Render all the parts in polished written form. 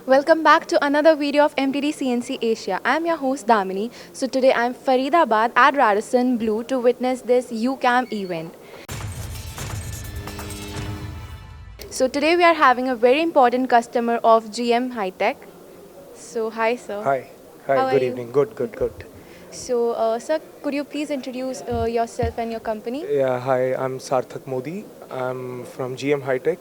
Welcome back to another video of MTDCNC Asia. I'm your host Damini. So today I'm Faridabad at Radisson Blue to witness this UCAM event. So today we are having a very important customer of GM High Tech. So hi sir. Hi. How Hi, are good you? evening. Good. So sir, could you please introduce yourself and your company? Yeah, hi, I'm Sarthak Modi. I'm from GM High Tech.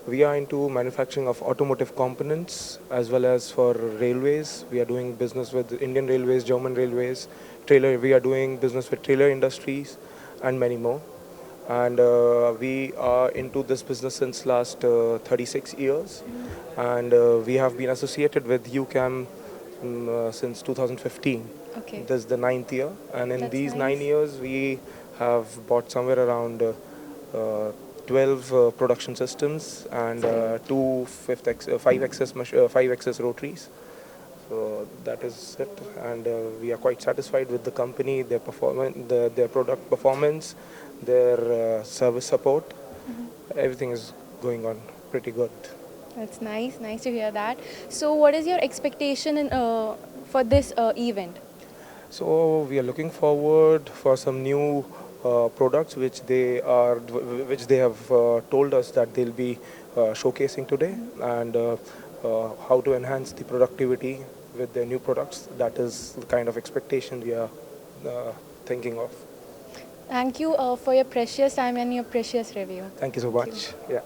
We are into manufacturing of automotive components as well as for railways. We are doing business with Indian Railways, German Railways, trailer. We are doing business with trailer industries and many more. And we are into this business since last 36 years. And we have been associated with UCAM since 2015. Okay, This is the ninth year, and in that's these 9 nice. years, we have bought somewhere around uh, 12 production systems and two 5 axis rotaries. So that is it, and we are quite satisfied with the company, their performance, their product performance, their service support. Everything is going on pretty good. That's nice to hear that. So what is your expectation for this event? So we are looking forward for some new products which they have told us that they'll be showcasing today, and how to enhance the productivity with their new products. That is the kind of expectation we are thinking of. Thank you for your precious time and your precious review. Thank you so Thank you. much. Yeah.